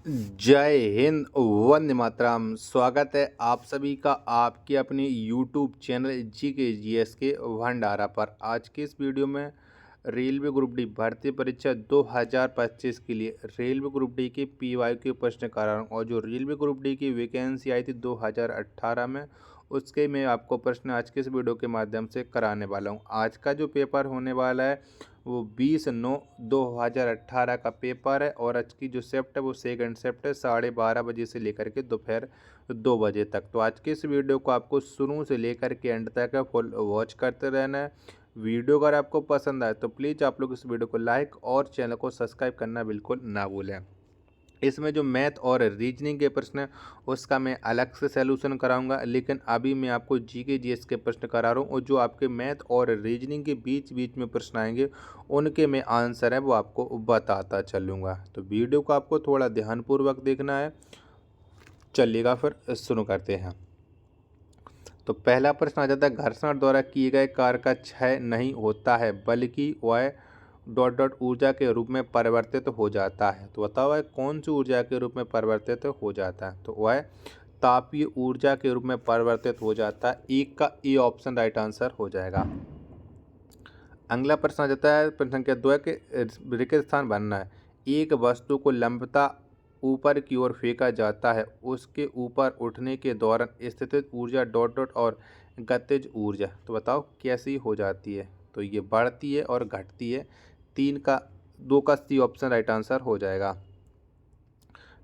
जय हिंद, वंदे मातरम। स्वागत है आप सभी का आपके अपने यूट्यूब चैनल जी के जीएस के भंडारा पर। आज के इस वीडियो में रेलवे ग्रुप डी भर्ती परीक्षा 2025 के लिए रेलवे ग्रुप डी के पीवाई के प्रश्न कारण और जो रेलवे ग्रुप डी की वैकेंसी आई थी 2018 में, उसके मैं आपको प्रश्न आज के इस वीडियो के माध्यम से कराने वाला हूं। आज का जो पेपर होने वाला है वो 20/9/2018 का पेपर है और आज की जो शिफ्ट है वो सेकंड शिफ्ट है 12:30 बजे से लेकर के दोपहर 2 बजे तक। तो आज के इस वीडियो को आपको शुरू से लेकर के एंड तक फुल वॉच करते रहना है। वीडियो अगर आपको पसंद आए तो प्लीज़ आप लोग इस वीडियो को लाइक और चैनल को सब्सक्राइब करना बिल्कुल ना भूलें। इसमें जो मैथ और रीजनिंग के प्रश्न हैं उसका मैं अलग से सैल्यूशन कराऊंगा, लेकिन अभी मैं आपको जीके जीएस के प्रश्न करा रहा हूँ और जो आपके मैथ और रीजनिंग के बीच बीच में प्रश्न आएंगे उनके मैं आंसर है वो आपको बताता चलूँगा। तो वीडियो को आपको थोड़ा ध्यानपूर्वक देखना है। चलिएगा फिर शुरू करते हैं। तो पहला प्रश्न आ जाता है, घर्षण द्वारा किए गए कार्य का क्षय नहीं होता है बल्कि वह डॉट डॉट ऊर्जा के रूप में परिवर्तित हो जाता है। तो बताओ वह कौन सी ऊर्जा के रूप में परिवर्तित हो जाता है। तो वह तापीय ऊर्जा के रूप में परिवर्तित हो जाता है। एक का ए ऑप्शन राइट आंसर हो जाएगा। अगला प्रश्न आ जाता है, प्रश्न संख्या 2 के रिक्त स्थान बनना है। एक वस्तु को लंबता ऊपर की ओर फेंका जाता है, उसके ऊपर उठने के दौरान स्थितिज ऊर्जा डॉट डॉट और गतिज ऊर्जा तो बताओ कैसी हो जाती है। तो ये बढ़ती है और घटती है। 2 का सी ऑप्शन राइट आंसर हो जाएगा।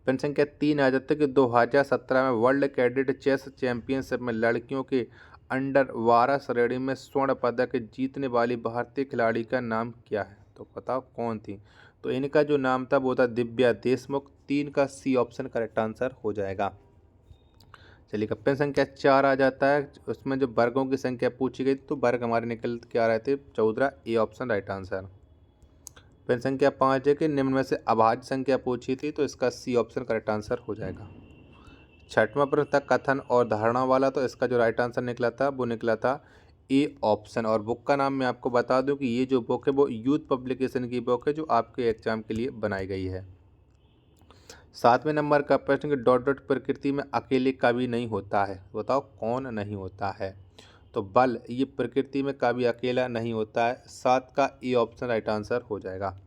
प्रश्न संख्या 3 आ जाता है कि 2017 में वर्ल्ड कैडेट चेस चैंपियनशिप में लड़कियों के अंडर 12 श्रेणी में स्वर्ण पदक जीतने वाली भारतीय खिलाड़ी का नाम क्या है। तो बताओ कौन थी। तो इनका जो नाम था वो था दिव्या देशमुख। 3 का सी ऑप्शन करेक्ट आंसर हो जाएगा। चलिए प्रश्न संख्या 4 आ जाता है, उसमें जो वर्गों की संख्या पूछी गई तो वर्ग हमारे निकल के आ रहे थे 14। A option right answer. प्रश्न संख्या 5 है कि निम्न में से अभाज्य संख्या पूछी थी, तो इसका सी ऑप्शन करेक्ट आंसर हो जाएगा। छठवां प्रश्न था कथन और धारणा वाला, तो इसका जो राइट आंसर निकला था वो निकला था ए ऑप्शन। और बुक का नाम मैं आपको बता दूं कि ये जो बुक है वो यूथ पब्लिकेशन की बुक है जो आपके एग्जाम के लिए बनाई गई है। 7वें नंबर का प्रश्न कि डॉट डॉट प्रकृति में अकेले कभी नहीं होता है। बताओ कौन नहीं होता है। तो बल ये प्रकृति में कभी अकेला नहीं होता है। 7 का ए ऑप्शन राइट आंसर हो जाएगा।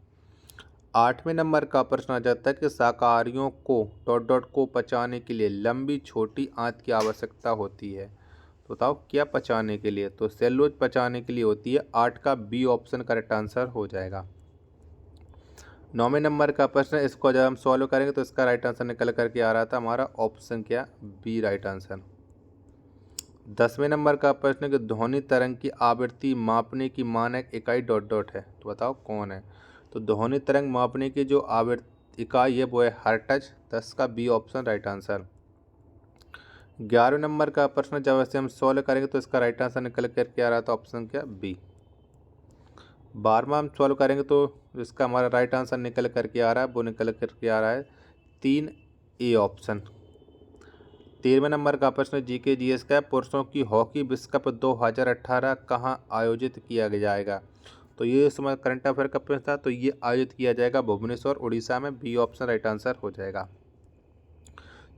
8वें नंबर का प्रश्न आ जाता है कि शाकाहारियों को डॉट डॉट को पचाने के लिए लंबी छोटी आंत की आवश्यकता होती है। तो बताओ क्या पचाने के लिए। तो सेलुलोज पचाने के लिए होती है। 8 का बी ऑप्शन करेक्ट आंसर हो जाएगा। 9वें नंबर का प्रश्न, इसको जब हम सॉल्व करेंगे तो इसका राइट आंसर निकल करके आ रहा था हमारा ऑप्शन क्या बी राइट आंसर। 10वें नंबर का प्रश्न कि ध्वनि तरंग की आवृत्ति मापने की मानक इकाई डॉट डॉट है। तो बताओ कौन है। तो ध्वनि तरंग मापने की जो आवृत्ति इकाई है वो है हर्ट्ज। 10 का बी ऑप्शन राइट आंसर। 11वें नंबर का प्रश्न जब ऐसे हम सॉल्व करेंगे तो इसका राइट आंसर निकल करके आ रहा था ऑप्शन क्या बी। 12वां हम सॉल्व करेंगे तो इसका हमारा राइट आंसर निकल करके आ रहा है वो निकल करके आ रहा है 3 ए ऑप्शन। 13वें नंबर का प्रश्न जीके जीएस का है, पुरुषों की हॉकी विश्व कप 2018 कहाँ आयोजित किया जाएगा। तो ये समय करंट अफेयर का प्रश्न था, तो ये आयोजित किया जाएगा भुवनेश्वर उड़ीसा में। बी ऑप्शन राइट आंसर हो जाएगा।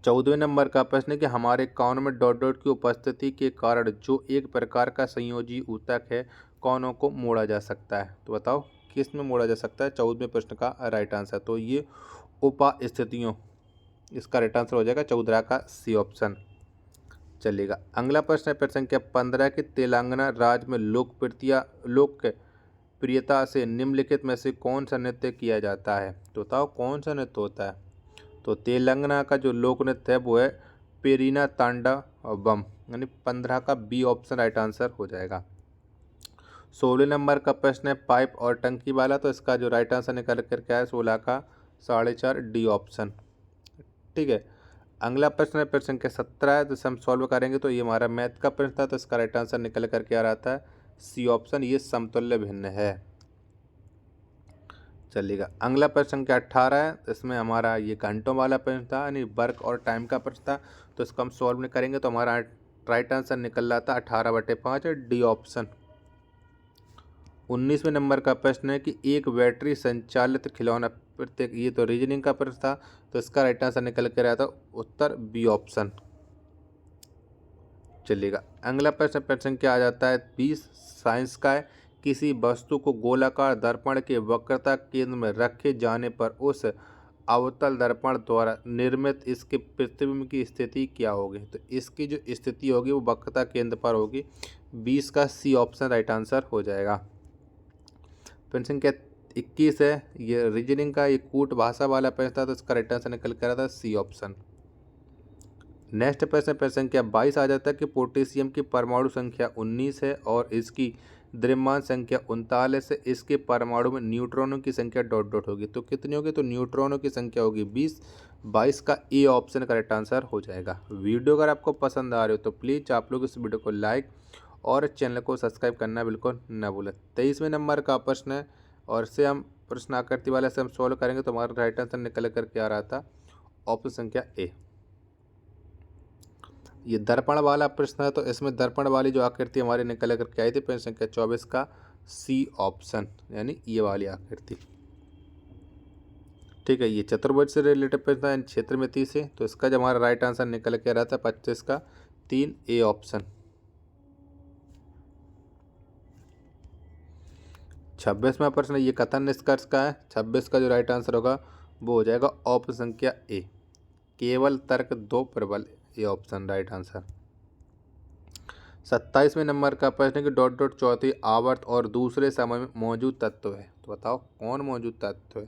14वें नंबर का प्रश्न है कि हमारे कानों में डॉट डॉट की उपस्थिति के कारण जो एक प्रकार का संयोजी ऊतक है कौनों को मोड़ा जा सकता है। तो बताओ किस में मोड़ा जा सकता है। 14वें प्रश्न का राइट आंसर तो ये उपस्थितियों, इसका राइट आंसर हो जाएगा 14 का सी ऑप्शन। चलेगा अगला प्रश्न है प्रश्न संख्या 15 कि तेलंगाना राज्य में लोकप्रियता से निम्नलिखित में से कौन सा नृत्य किया जाता है। तो बताओ कौन सा नृत्य होता है। तो तेलंगाना का जो लोक नृत्य है वो है पेरीना तांडवम, यानी 15 का बी ऑप्शन राइट आंसर हो जाएगा। 16 नंबर का प्रश्न है पाइप और टंकी वाला, तो इसका जो राइट आंसर निकल करके आया 16 का 4.5 डी ऑप्शन। ठीक है अगला प्रश्न है प्रश्न संख्या 17 है, तो इसे हम सॉल्व करेंगे तो ये हमारा मैथ का प्रश्न था, तो इसका राइट आंसर निकल करके आ रहा था सी ऑप्शन, ये समतुल्य भिन्न है। चलिएगा अगला प्रश्न संख्या 18 है, इसमें हमारा ये घंटों वाला प्रश्न था, यानी वर्क और टाइम का प्रश्न था। तो इसको हम सॉल्व नहीं करेंगे तो हमारा राइट आंसर निकल रहा था 18/5 डी ऑप्शन। 19वें नंबर का प्रश्न है कि एक बैटरी संचालित खिलौना प्रत्येक, ये तो रीजनिंग का प्रश्न था, तो इसका राइट आंसर निकल कर आया था उत्तर बी ऑप्शन। चलिएगा अगला प्रश्न, प्रश्न क्या आ जाता है 20 साइंस का है। किसी वस्तु को गोलाकार दर्पण के वक्रता केंद्र में रखे जाने पर उस अवतल दर्पण द्वारा निर्मित इसके प्रतिबिंब की स्थिति क्या होगी? तो इसकी जो स्थिति होगी वो वक्रता केंद्र पर होगी। 20 का सी ऑप्शन राइट आंसर हो जाएगा। प्रश्न संख्या 21 है, ये रीजनिंग का, ये कूट भाषा वाला प्रश्न था, तो इसका राइट आंसर निकल कर आता है सी ऑप्शन। नेक्स्ट प्रश्न, प्रश्न संख्या 22 आ जाता है कि पोटेशियम की परमाणु संख्या 19 है और इसकी द्रव्यमान संख्या 39 है। इसके परमाणु में न्यूट्रॉनों की संख्या डॉट डॉट होगी, तो कितनी होगी? तो न्यूट्रॉनों की संख्या होगी 20। 22 का ए ऑप्शन करेक्ट आंसर हो जाएगा। वीडियो अगर आपको पसंद आ रही हो तो प्लीज़ आप लोग इस वीडियो को लाइक और चैनल को सब्सक्राइब करना बिल्कुल न भूलें। 23वें नंबर का प्रश्न है और इसे हम प्रश्न आकृति वाले से हम सॉल्व करेंगे, तो हमारा राइट आंसर निकल कर के आ रहा था ऑप्शन संख्या ए। ये दर्पण वाला प्रश्न है, तो इसमें दर्पण वाली जो आकृति हमारी निकल करके आई थी प्रश्न संख्या 24 का सी ऑप्शन, यानी ये वाली आकृति। ठीक है, ये चतुर्भुज से रिलेटेड प्रश्न है, क्षेत्रमिति से, तो इसका जो हमारा राइट आंसर निकल के आ रहा था 25 का 3 ए ऑप्शन। 26वां प्रश्न ये कथन निष्कर्ष का है। 26 का जो राइट आंसर होगा वो हो जाएगा ऑप्शन संख्या ए, केवल तर्क दो प्रबल, ये ऑप्शन राइट आंसर। 27वें नंबर का प्रश्न कि डॉट डॉट चौथी आवर्त और दूसरे समय में मौजूद तत्व है, तो बताओ कौन मौजूद तत्व है?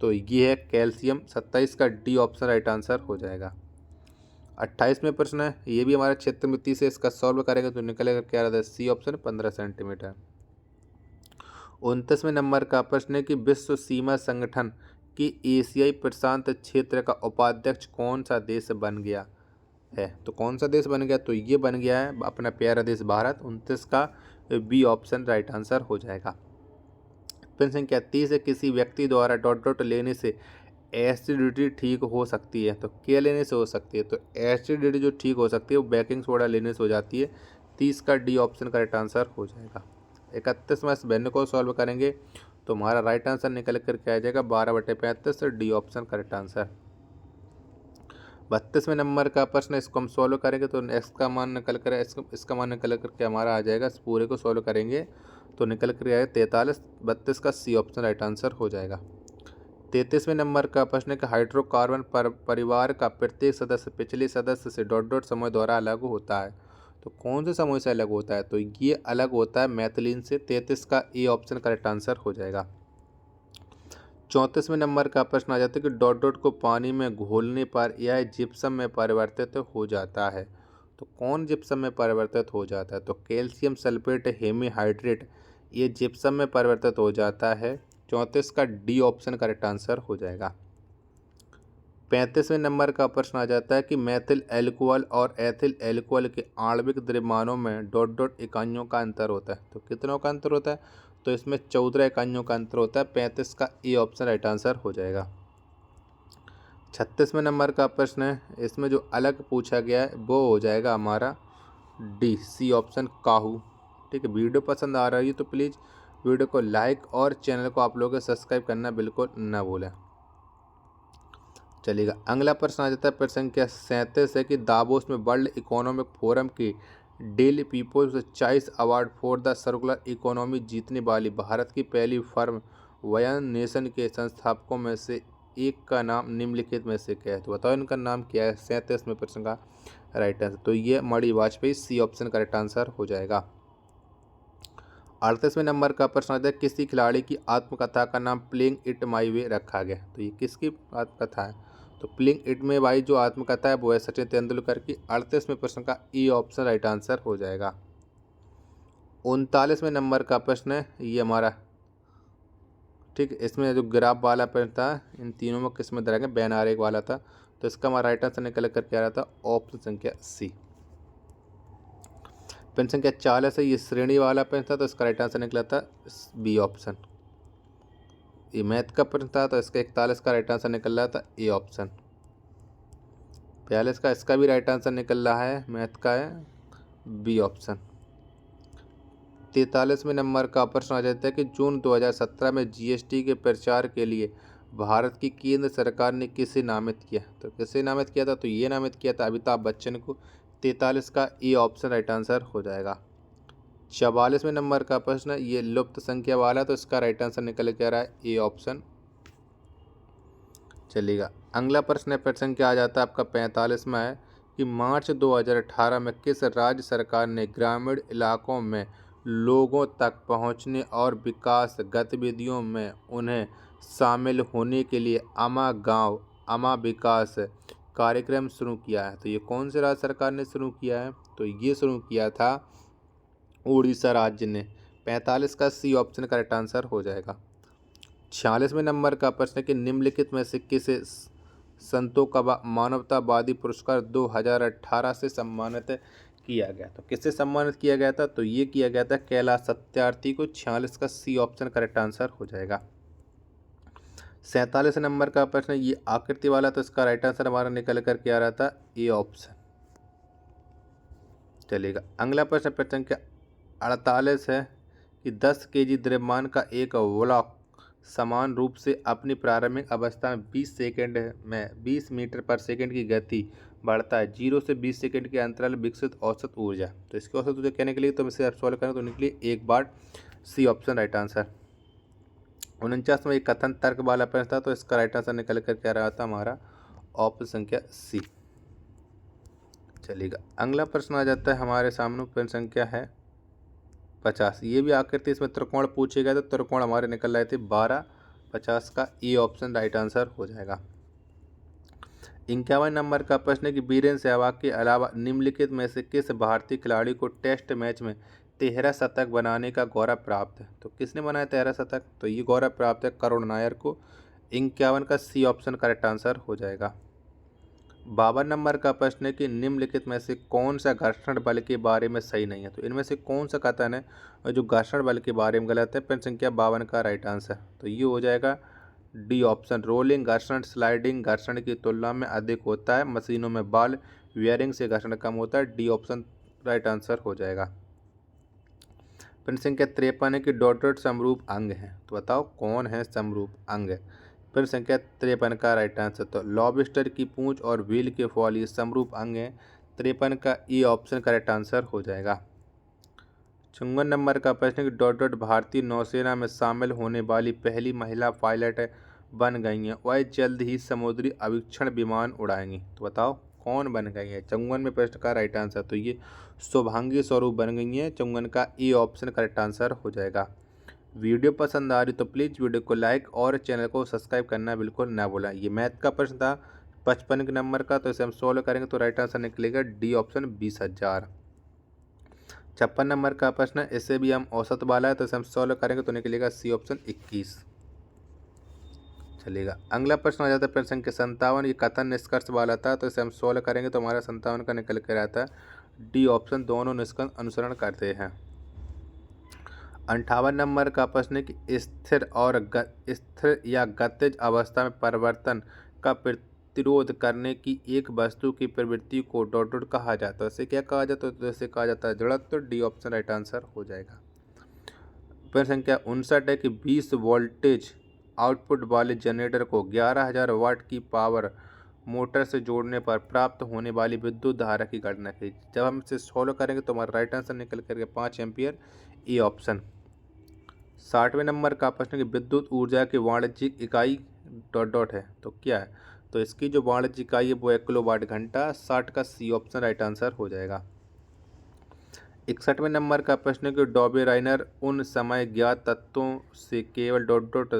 तो ये है कैल्शियम। 27 का डी ऑप्शन राइट आंसर हो जाएगा। 28वें प्रश्न है, ये भी हमारे क्षेत्रमिति से, इसका सॉल्व करेंगे तो निकलेगा क्या रहता है? C option 15 centimetre. 29वें नंबर का प्रश्न है कि विश्व सीमा संगठन की एशियाई प्रशांत क्षेत्र का उपाध्यक्ष कौन सा देश बन गया है? तो कौन सा देश बन गया? तो ये बन गया है अपना प्यारा देश भारत। 29 का बी ऑप्शन राइट आंसर हो जाएगा। प्रश्न संख्या 30 है, किसी व्यक्ति द्वारा डॉट डॉट लेने से एसिडिटी ठीक हो सकती है, तो क्या लेने से हो सकती है? तो एसिडिटी जो ठीक हो सकती है वो बेकिंग सोडा लेने से हो जाती है। 30 का डी ऑप्शन करेक्ट आंसर हो जाएगा। 31वां इस भिन्न को सॉल्व करेंगे तो हमारा राइट आंसर निकल कर के आ जाएगा 12/35, डी ऑप्शन करेक्ट आंसर। 32वें नंबर का प्रश्न, इसको हम सॉल्व करेंगे तो एक्स का मान निकल कर, इसका मान निकल करके हमारा आ जाएगा, इस पूरे को सॉल्व करेंगे तो निकल कर आएगा 43। 32 का सी ऑप्शन राइट आंसर हो जाएगा। 33वें नंबर का प्रश्न है कि हाइड्रोकार्बन परिवार का प्रत्येक सदस्य पिछले सदस्य से डॉट डॉट समूह द्वारा अलग होता है, तो कौन से समूह से अलग होता है? तो ये अलग होता है मैथिलीन से। 33 का ए ऑप्शन करेक्ट आंसर हो जाएगा। 34वें नंबर का प्रश्न आ जाता है कि डॉट डॉट को पानी में घोलने पर यह जिप्सम में परिवर्तित हो जाता है, तो कौन जिप्सम में परिवर्तित हो जाता है? तो कैल्शियम सल्फेट हेमीहाइड्रेट, ये जिप्सम में परिवर्तित हो जाता है। 34 का डी ऑप्शन करेक्ट आंसर हो जाएगा। 35वें नंबर का प्रश्न आ जाता है कि मैथिल एल्कोहल और एथिल एल्कोहल के आणविक द्रव्यमानों में डॉट डॉट इकाइयों का अंतर होता है, तो कितनों का अंतर होता है? तो इसमें 14 इकाइयों का अंतर होता है। 35 का ए ऑप्शन राइट आंसर हो जाएगा। 36वें नंबर का प्रश्न है, इसमें जो अलग पूछा गया है वो हो जाएगा हमारा डी, सी ऑप्शन काहू। ठीक है, वीडियो पसंद आ रही है तो प्लीज़ वीडियो को लाइक और चैनल को आप लोगों को सब्सक्राइब करना बिल्कुल ना भूलें। चलिएगा अगला प्रश्न आ जाता है, प्रश्न संख्या 37 है कि दावोस में वर्ल्ड इकोनॉमिक फोरम की Dell people's choice award for the circular economy जीतने वाली भारत की पहली फर्म वयन नेशन के संस्थापकों में से एक का नाम निम्नलिखित में से क्या है? तो बताओ इनका नाम क्या है? 37वें प्रश्न का राइट आंसर, तो ये Mani Vajpayee, C option correct answer हो जाएगा। 38वें नंबर का प्रश्न आता है, किसी खिलाड़ी की आत्मकथा का नाम प्लेइंग इट माई वे रखा गया, तो ये किसकी आत्मकथा है? तो प्लेइंग इट में भाई जो आत्मकथा है वो है सचिन तेंदुलकर की। 38वें प्रश्न का ई ऑप्शन राइट आंसर हो जाएगा। 39वें नंबर का प्रश्न है ये हमारा, ठीक है, इसमें जो ग्राफ वाला प्रश्न था इन तीनों में किस में धरेंगे, बैन आरेख वाला था, तो इसका हमारा राइट आंसर निकल कर क्या रहा था? ऑप्शन संख्या सी। प्रश्न संख्या 40 है, ये श्रेणी वाला प्रश्न था, तो इसका राइट आंसर निकला था बी ऑप्शन। ये मैथ का प्रश्न था, तो इसका 41 का राइट आंसर निकल रहा था ए ऑप्शन। 42 का इसका भी राइट आंसर निकल रहा है, मैथ का है बी ऑप्शन। 43वें नंबर का प्रश्न आ जाता है कि जून 2017 में जीएसटी के प्रचार के लिए भारत की केंद्र सरकार ने किसे नामित किया? तो किसे नामित किया था? तो ये नामित किया था अमिताभ बच्चन को। 43 का ए ऑप्शन राइट आंसर हो जाएगा। 44वें नंबर का प्रश्न ये लुप्त संख्या वाला, तो इसका राइट आंसर निकल के आ रहा है ए ऑप्शन। चलिएगा अगला प्रश्न क्या आ जाता है आपका 45 में है कि मार्च 2018 में किस राज्य सरकार ने ग्रामीण इलाकों में लोगों तक पहुंचने और विकास गतिविधियों में उन्हें शामिल होने के लिए अमा गांव अमा विकास कार्यक्रम शुरू किया है? तो ये कौन से राज्य सरकार ने शुरू किया है? तो ये शुरू किया था उड़ीसा राज्य ने। 45 का सी ऑप्शन करेक्ट आंसर हो जाएगा। 46वें नंबर का प्रश्न है कि निम्नलिखित में से किसे संतों का मानवतावादी पुरस्कार 2018 से सम्मानित किया गया? तो किससे सम्मानित किया गया था? तो ये किया गया था कैलाश सत्यार्थी को। 46 का सी ऑप्शन करेक्ट आंसर हो जाएगा। 47 नंबर का प्रश्न ये आकृति वाला, तो इसका राइट आंसर हमारा निकल कर के आ रहा था ए ऑप्शन। चलिएगा अगला प्रश्न संख्या 48 है कि 10 केजी द्रव्यमान का एक ब्लॉक समान रूप से अपनी प्रारंभिक अवस्था में 20 सेकंड में 20 मीटर पर सेकंड की गति बढ़ता है। 0 से 20 सेकंड के अंतराल विकसित औसत ऊर्जा। तो इसकी औसत ऊर्जा कहने के लिए तो इसे आप सॉल्व करें तो निकली 1 watt. C option right answer. 49 में एक कथन तर्क वाला प्रश्न था, तो इसका राइट आंसर निकल कर क्या रहा था हमारा ऑप्शन संख्या सी। चलिएगा अगला प्रश्न आ जाता है हमारे सामने, प्रश्न संख्या है 50। ये भी आकृति इसमें त्रिकोण पूछे गए, तो त्रिकोण हमारे निकल रहे थे 12। 50 का ए ऑप्शन राइट आंसर हो जाएगा। 51 नंबर का प्रश्न है कि वीरेंद्र सहवाग के अलावा निम्नलिखित में से किस भारतीय खिलाड़ी को टेस्ट मैच में 13 शतक बनाने का गौरव प्राप्त है? तो किसने बनाया 13 शतक? तो ये गौरव प्राप्त है करुण नायर को। 51 का सी ऑप्शन करेक्ट आंसर हो जाएगा। 52 नंबर का प्रश्न है कि निम्नलिखित में से कौन सा घर्षण बल के बारे में सही नहीं है? तो इनमें से कौन सा कथन है जो घर्षण बल के बारे में गलत है? प्रश्न संख्या 52 का राइट आंसर तो ये हो जाएगा डी ऑप्शन। रोलिंग घर्षण स्लाइडिंग घर्षण की तुलना में अधिक होता है। मशीनों में बॉल वियरिंग से घर्षण कम होता है। डी ऑप्शन राइट आंसर हो जाएगा। प्रश्न संख्या 53 है कि डॉट डॉट समरूप अंग है, तो बताओ कौन है समरूप अंग? प्रश्न संख्या 53 का राइट आंसर तो लॉबस्टर की पूंछ और व्हेल के फॉल ये समरूप अंग है। 53 का ई ऑप्शन करेक्ट आंसर हो जाएगा। 54 नंबर का प्रश्न कि डॉट डॉट भारतीय नौसेना में शामिल होने वाली पहली महिला पायलट बन गई हैं, वह जल्द ही समुद्री अवीक्षण विमान उड़ाएंगी। तो बताओ कौन बन गई है? 54 में प्रश्न का राइट आंसर तो ये शुभांगी स्वरूप बन गई है। 54 का ए ऑप्शन करेक्ट आंसर हो जाएगा। वीडियो पसंद आ रही तो प्लीज़ वीडियो को लाइक और चैनल को सब्सक्राइब करना बिल्कुल ना भूलें। ये मैथ का प्रश्न था 55 के नंबर का, तो इसे हम सॉल्व करेंगे तो राइट आंसर निकलेगा डी ऑप्शन 20,000। 56 नंबर का प्रश्न इसे भी हम औसत वाला है, तो इसे हम सॉल्व करेंगे तो निकलेगा सी ऑप्शन 21। चलिएगा अगला प्रश्न आ जाता है प्रश्न संख्या 57। ये कथन निष्कर्ष वाला था, तो इसे हम सॉल्व करेंगे तो हमारा 57 का निकल कर आता है डी ऑप्शन। दोनों निष्कर्ष अनुसरण करते हैं। 58 नंबर का प्रश्न है कि स्थिर या गतिज अवस्था में परिवर्तन का प्रतिरोध करने की एक वस्तु की प्रवृत्ति को डॉट डॉट कहा जाता है। इसे क्या कहा जाता है? तो इसे कहा जाता है जड़त्व। डी ऑप्शन राइट आंसर हो जाएगा। प्रश्न संख्या 59 है कि 20 वोल्टेज आउटपुट वाले जनरेटर को 11,000 वाट की पावर मोटर से जोड़ने पर प्राप्त होने वाली विद्युत धारा की गणना की। जब हम इसे सॉल्व करेंगे तो हमारा राइट आंसर निकल करके 5 एम्पियर ए ऑप्शन। 60वें नंबर का प्रश्न कि विद्युत ऊर्जा की वाणिज्यिक इकाई डॉट डॉट है, तो क्या है? तो इसकी जो वाणिज्यिक इकाई है वो 1 किलोवाट घंटा। 60 का सी ऑप्शन राइट आंसर हो जाएगा। 61वें नंबर का प्रश्न है कि डॉबे राइनर उन समय ज्ञात तत्वों से केवल डॉट डॉट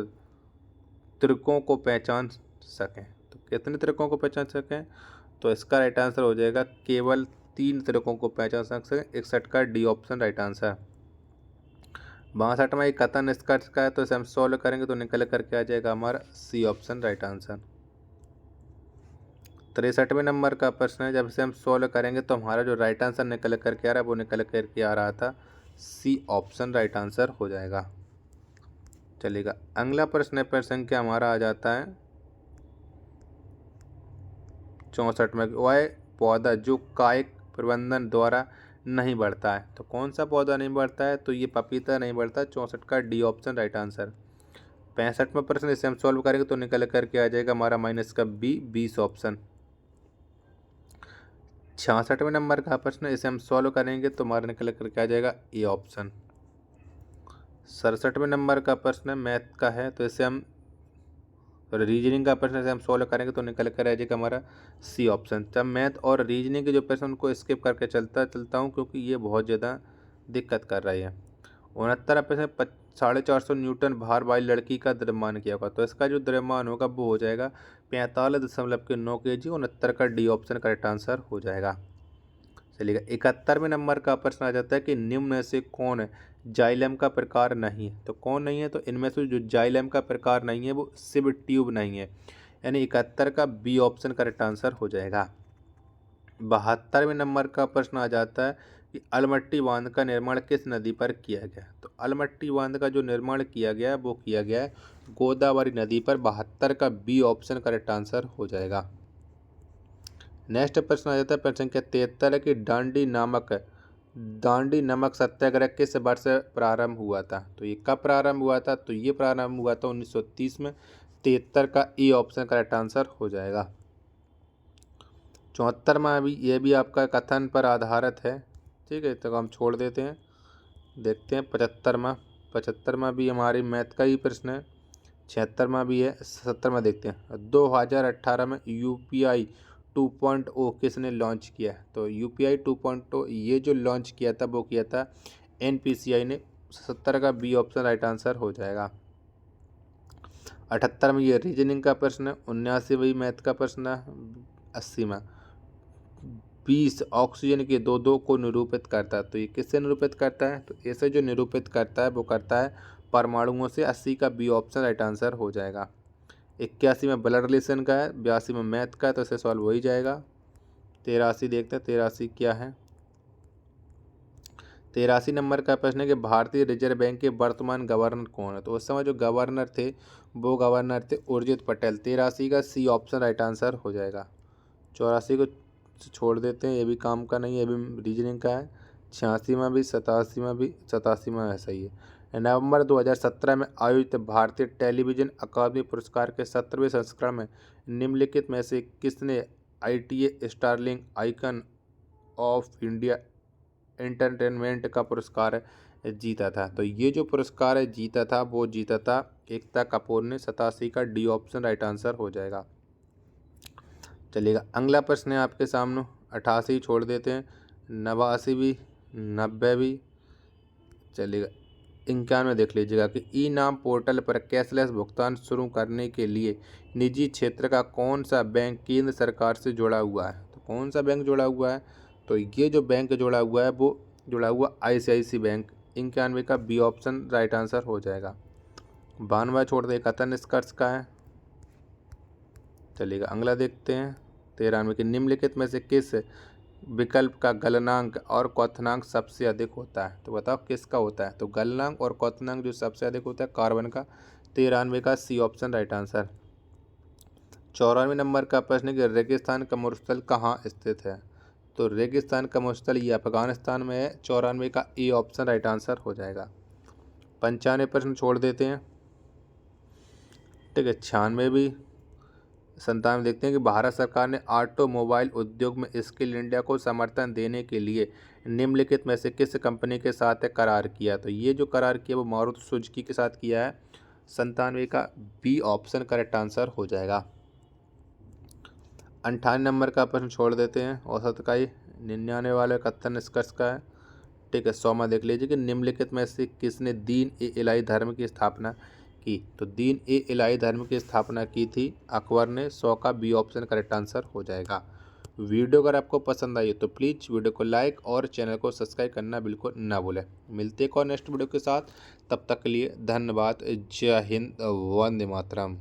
त्रिकों को पहचान सकें। तो कितने त्रिकों को पहचान सकें? तो इसका राइट आंसर हो जाएगा केवल 3 त्रिकों को पहचान सकें। 61 का डी ऑप्शन राइट आंसर। 62 में एक कथन निष्कर्ष का है, तो इसे हम सॉल्व करेंगे तो निकल करके आ जाएगा हमारा सी ऑप्शन राइट आंसर। 63वें नंबर का प्रश्न है, जब इसे हम सॉल्व करेंगे तो हमारा जो राइट आंसर निकल करके आ रहा है वो निकल करके आ रहा था सी ऑप्शन राइट आंसर हो जाएगा। चलिएगा अगला प्रश्न है, प्रश्न संख्या हमारा आ जाता है 64 में। वह पौधा जो कायिक प्रबंधन द्वारा नहीं बढ़ता है, तो कौन सा पौधा नहीं बढ़ता है? तो ये पपीता नहीं बढ़ता। 64 का डी ऑप्शन राइट आंसर। 65वां प्रश्न इसे हम सॉल्व करेंगे तो निकल करके आ जाएगा हमारा माइनस का बी, 20 ऑप्शन। 66वें नंबर का प्रश्न इसे हम सॉल्व करेंगे तो हमारा निकल करके आ जाएगा ए ऑप्शन। 67वें नंबर का प्रश्न मैथ का है तो इसे हम रीजनिंग का प्रश्न से हम सॉल्व करेंगे तो निकल कर आ जाएगा हमारा सी ऑप्शन। जब मैथ और रीजनिंग के जो प्रश्न उनको स्किप करके चलता हूँ क्योंकि ये बहुत ज़्यादा दिक्कत कर रही है। 69 प्रश्न 450 न्यूटन भार वाली लड़की का द्रव्यमान क्या होगा, तो इसका जो द्रव्यमान होगा वो हो जाएगा 45.9 kg। 69 का डी ऑप्शन करेक्ट आंसर हो जाएगा। चलिएगा 71वें नंबर का प्रश्न आ जाता है कि निम्न में से कौन जाइलम का प्रकार नहीं है, तो कौन नहीं है, तो इनमें से जो जाइलम का प्रकार नहीं है वो सिब ट्यूब नहीं है, यानी 71 का बी ऑप्शन करेक्ट आंसर हो जाएगा। 72वें नंबर का प्रश्न आ जाता है कि अलमट्टी बांध का निर्माण किस नदी पर किया गया, तो अलमट्टी बांध का जो निर्माण किया गया है वो किया गया है गोदावरी नदी पर। 72 का बी ऑप्शन करेक्ट आंसर हो जाएगा। नेक्स्ट प्रश्न आ जाता है प्रश्न संख्या 73 कि दांडी नमक सत्याग्रह किस वर्ष प्रारंभ हुआ था, तो ये कब प्रारंभ हुआ था, तो ये प्रारंभ हुआ था 1930 में। 73 का ई ऑप्शन करेक्ट आंसर हो जाएगा। 74 में भी ये भी आपका कथन पर आधारित है, ठीक है, तो हम छोड़ देते हैं। देखते हैं 75 में भी हमारी मैथ का ही प्रश्न है। 76 में भी है। 70 में देखते हैं 2018 में UPI 2.0 किसने लॉन्च किया, तो UPI 2.0 ये जो लॉन्च किया था वो किया था NPCI ने। 70 का बी ऑप्शन राइट आंसर हो जाएगा। 78 में ये रीजनिंग का प्रश्न है। 79 वही मैथ का प्रश्न है। 80 में 20 ऑक्सीजन के दो को निरूपित करता है, तो ये किससे निरूपित करता है, तो ऐसे जो निरूपित करता है वो करता है परमाणुओं से। 80 का बी ऑप्शन राइट आंसर हो जाएगा। 81 में ब्लड रिलेशन का है। 82 में मैथ का है तो इसे सॉल्व हो ही जाएगा। 83 देखते हैं 83 क्या है। 83 नंबर का प्रश्न है कि भारतीय रिजर्व बैंक के वर्तमान गवर्नर कौन है, तो उस समय जो गवर्नर थे वो गवर्नर थे उर्जित पटेल। 83 का सी ऑप्शन राइट आंसर हो जाएगा। 84 को छोड़ देते हैं, ये भी काम का नहीं है, ये भी रीजनिंग का है। 86 में भी, 87 में भी, 87 में ऐसा ही है। नवंबर 2017 में आयोजित भारतीय टेलीविजन अकादमी पुरस्कार के 17वें संस्करण में निम्नलिखित में से किसने ITA Sterling icon of India entertainment का पुरस्कार जीता था, तो ये जो पुरस्कार है जीता था वो जीता था एकता कपूर ने। 87 का डी ऑप्शन राइट आंसर हो जाएगा। चलिएगा अगला प्रश्न है आपके सामने। 88 छोड़ देते हैं। 89 भी, 90 भी। चलिएगा 91 देख लीजिएगा कि ई नाम पोर्टल पर कैशलेस भुगतान शुरू करने के लिए निजी क्षेत्र का कौन सा बैंक केंद्र सरकार से जुड़ा हुआ है, तो कौन सा बैंक जुड़ा हुआ है, तो ये जो बैंक जुड़ा हुआ है वो जुड़ा हुआ ICICI बैंक। 91 का बी ऑप्शन राइट आंसर हो जाएगा। 92 छोड़ दे कथन निष्कर्ष का है। चलिएगा अगला देखते हैं 93 के निम्नलिखित में से किस विकल्प का गलनांक और क्वथनांक सबसे अधिक होता है, तो बताओ किसका होता है, तो गलनांक और क्वथनांक जो सबसे अधिक होता है कार्बन का। 93 का C option right answer. 94 number का प्रश्न है कि रेगिस्तान का मरुस्थल कहाँ स्थित है, तो रेगिस्तान का मरुस्थल ये अफगानिस्तान में है। 94 का ए ऑप्शन राइट आंसर हो जाएगा। 95 प्रश्न छोड़ देते हैं, ठीक है। 96 भी। 97 देखते हैं कि भारत सरकार ने ऑटोमोबाइल उद्योग में स्किल इंडिया को समर्थन देने के लिए निम्नलिखित में से किस कंपनी के साथ करार किया, तो ये जो करार किया वो मारुति सुजुकी के साथ किया है। 97 का बी ऑप्शन करेक्ट आंसर हो जाएगा। 98 नंबर का प्रश्न छोड़ देते हैं औसत का ही। 99 वाले कथन निष्कर्ष का है, ठीक है। 100 देख लीजिए कि निम्नलिखित में से किसने दीन ए इलाही धर्म की स्थापना की, तो दीन ए इलाही धर्म की स्थापना की थी अकबर ने। 100 का बी ऑप्शन करेक्ट आंसर हो जाएगा। वीडियो अगर आपको पसंद आई तो प्लीज़ वीडियो को लाइक और चैनल को सब्सक्राइब करना बिल्कुल ना भूलें। मिलते हैं और नेक्स्ट वीडियो के साथ, तब तक के लिए धन्यवाद। जय हिंद, वंदे मातरम।